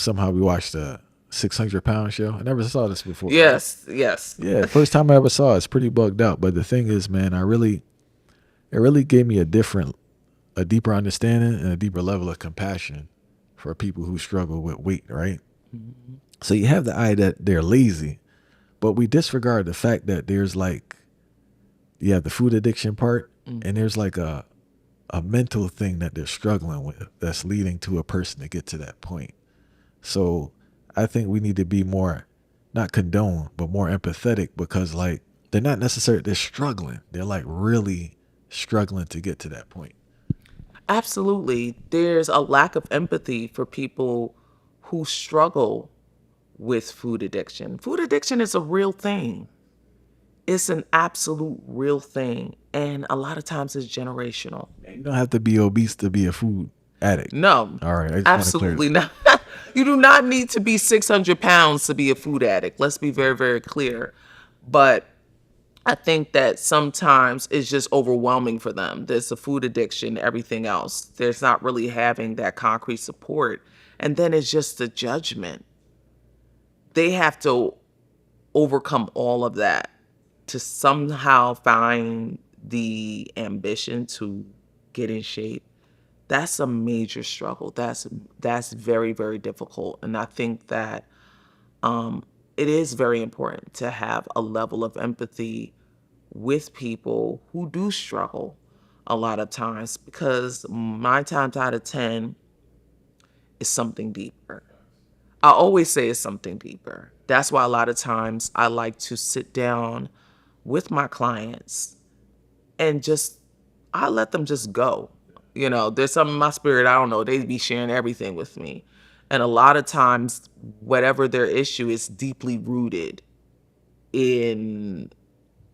somehow we watched a 600-pound show. I never saw this before. Yes. Yeah, first time I ever saw it. It's pretty bugged out. But the thing is, man, it really gave me a deeper understanding and a deeper level of compassion for people who struggle with weight, right? Mm-hmm. So you have the eye that they're lazy, but we disregard the fact that there's like, you have the food addiction part, and there's like a mental thing that they're struggling with that's leading to a person to get to that point. So I think we need to be more, not condone, but more empathetic, because like they're not necessarily, they're struggling. They're like really struggling to get to that point. Absolutely. There's a lack of empathy for people who struggle with food addiction. Food addiction is a real thing. It's an absolute real thing. And a lot of times it's generational. You don't have to be obese to be a food addict. No, All right. I just absolutely not. You do not need to be 600 pounds to be a food addict. Let's be very, very clear. But I think that sometimes it's just overwhelming for them. There's the food addiction, everything else. There's not really having that concrete support. And then it's just the judgment. They have to overcome all of that to somehow find the ambition to get in shape. That's a major struggle. That's very, very difficult. And I think that it is very important to have a level of empathy with people who do struggle a lot of times, because 9 times out of 10 is something deeper. I always say it's something deeper. That's why a lot of times I like to sit down with my clients and I let them just go. There's something in my spirit, I don't know, they'd be sharing everything with me. And a lot of times, whatever their issue is deeply rooted in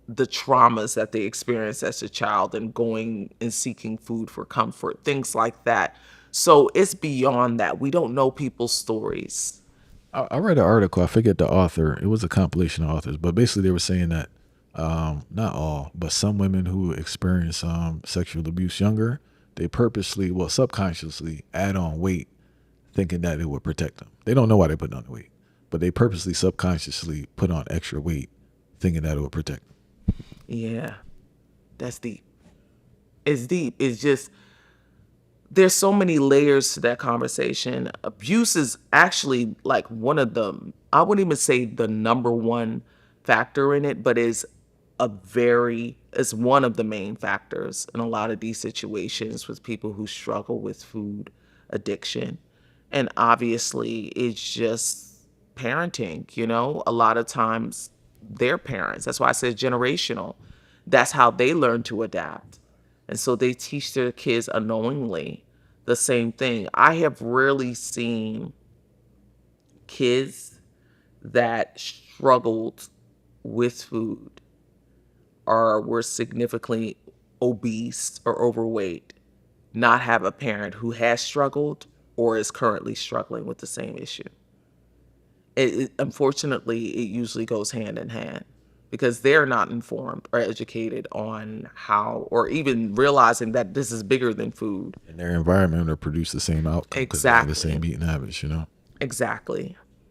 the traumas that they experienced as a child and going and seeking food for comfort, things like that. So it's beyond that. We don't know people's stories. I read an article. I forget the author. It was a compilation of authors, but basically they were saying that not all, but some women who experience sexual abuse younger, they purposely, well, subconsciously add on weight thinking that it would protect them. They don't know why they put on the weight, but they purposely, subconsciously put on extra weight thinking that it would protect them. Yeah, that's deep. It's deep. It's just, there's so many layers to that conversation. Abuse is actually like one of them. I wouldn't even say the number one factor in it, but is one of the main factors in a lot of these situations with people who struggle with food addiction. And obviously it's just parenting, a lot of times their parents, that's why I said generational. That's how they learn to adapt. And so they teach their kids unknowingly the same thing. I have rarely seen kids that struggled with food or were significantly obese or overweight not have a parent who has struggled or is currently struggling with the same issue. Unfortunately, it usually goes hand in hand, because they're not informed or educated on how, or even realizing that this is bigger than food. And their environment will produce the same outcome because they have the Exactly. same eating habits, Exactly.